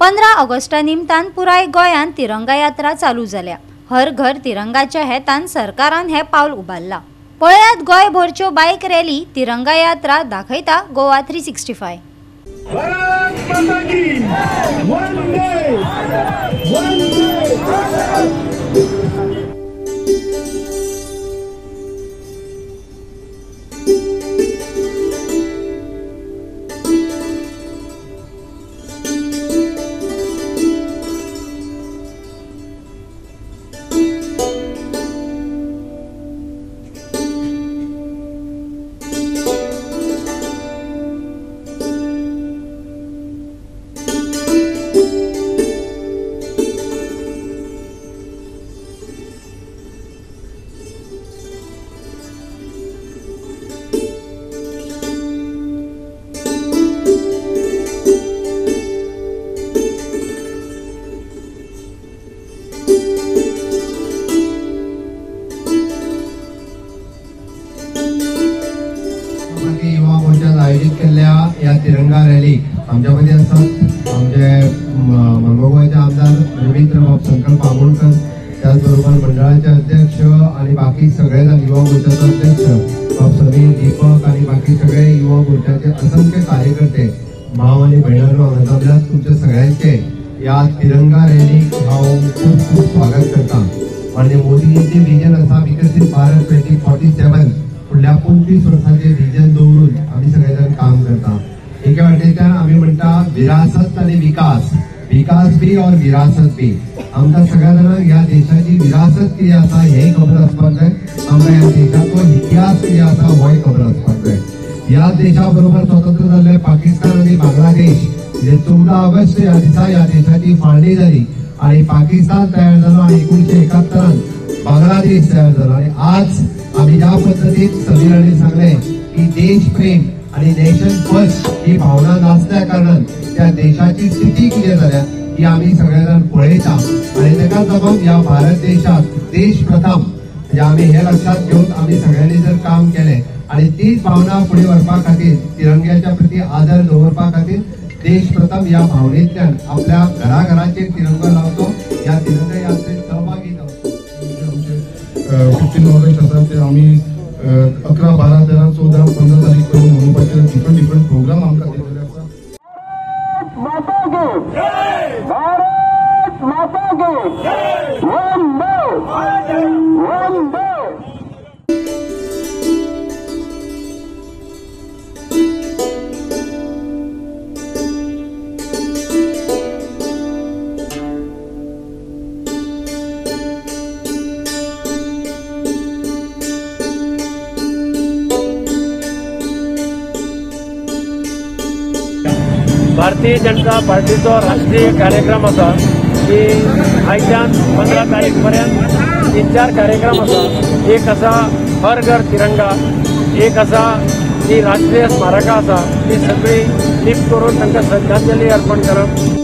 15 Agusta निमतान पुराय गोंयांत तिरंगा यात्रा चालू जाल्या। हर घर तिरंगाच्या हेतान सरकारान हे पावल उबारला। पळयात गोंयभरच्यो बाईक रॅली तिरंगा यात्रा दाखयता गोवा 365। भारत माता की वंदे वंदे। युवा मोर्चान आयोजित केलेल्या या तिरंगा रॅलीक आमच्या मध्ये असतात आमचे मंगळगोवाचे आमदार रवींद्र बाब संकल्प आमोणकर, त्याचबरोबर मंडळाचे अध्यक्ष आणि बाकी सगळे युवा मोर्चाचे अध्यक्ष बाब समीर, दीपक आणि बाकी सगळे युवा मोर्चाचे असंख्य कार्यकर्ते भाव आणि भयणारो हांगा जमल्यात। तुमच्या सगळ्यांचे या तिरंगा रॅलीक हांव खूप खूप स्वागत करता। म्हणजे मोदीजींचे विजन असा विकसित भारत 2047 फुडल्या 25 वर्सांचे विजन दवरून आम्ही सगळेजण काम करता। एके वाटेच्यान आम्ही म्हणता विरासत आणि विकास, विकास बी और विरासत बी। आमच्या सगळ्या जाणांक ह्या देशाची विरासत कितें आसा हेय खबर आसपाक जाय, आमकां ह्या देशाचो इतिहास कितें आसा होय खबर आसपाक जाय। ह्या देशा बरोबर स्वतंत्र जाल्ले पाकिस्तान आणि बांगलादेश जे 14 ऑगस्ट ह्या दिसा ह्या देशाची फाळणी जाली आणि पाकिस्तान तयार झालो आणि 1971 बांगलादेश तयार झालो। आणि आज आम्ही ज्या पद्धतीत समीराने सांगले की देश प्रेम आणि नेशन फर्स्ट ही भावना नासल्या कारणान त्या देशाची स्थिती किती झाल्या ही आम्ही सगळेजण पळयता आणि तेका लागून या भारत देशात देश प्रथम म्हणजे आम्ही हे लक्षात घेऊन आम्ही सगळ्यांनी जर काम केले आणि तीच भावना पुढे व्हरपा खातीर तिरंग्याच्या प्रती आदर दवरपा खातीर देश प्रथम या भावनेतल्यान आपल्या घराघराचेर तिरंगा लावतो, या तिरंगा यात्रेत सहभागी जातो। 15 ऑगस्ट आसा ते आम्ही 11, 12, 13, 14, 15 तारीख पर्यंत मनोवपाचे डिफरंट प्रोग्राम आमकां दिलेले आसा। माता की भारत माता की वंदे वंदे। भारतीय जनता पार्टीचो राष्ट्रीय कार्यक्रम आसा की आयच्यान 15 तारीख पर्यंत 3-4 कार्यक्रम आसा। एक आसा हर घर तिरंगा, एक आसा जी राष्ट्रीय स्मारकां आसा ती सगळी लिफ्ट करून तांकां श्रद्धांजली अर्पण करप।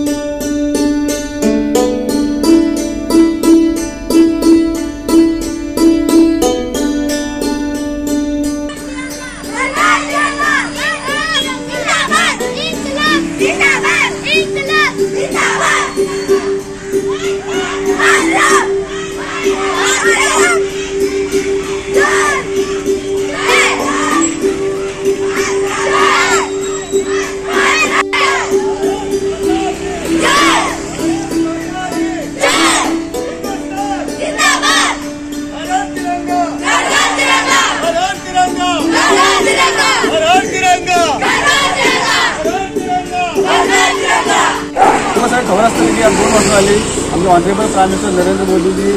खबर आसतली की 2 वर्सां जाली आमचे honourable prime minister Narendra Modiji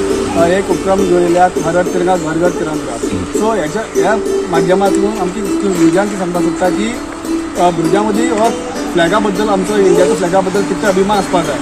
एक उपक्रम घेवन येयल्यात, हर घर तिरंगा घर घर तिरंगा। सो ह्या माध्यमांतून आमची भुरग्यांक सांगपाक सोदता की भुरग्यां मदीं हो फ्लॅगा बद्दल आमचो इंडियाच्या फ्लॅगा बद्दल कितें अभिमान आसपाक जाय।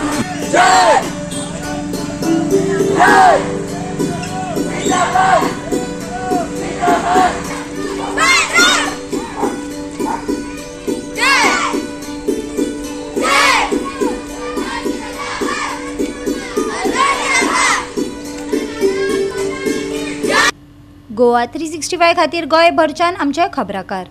गोवा 365 खातीर गोंयभरच्यान आमचे खबराकार।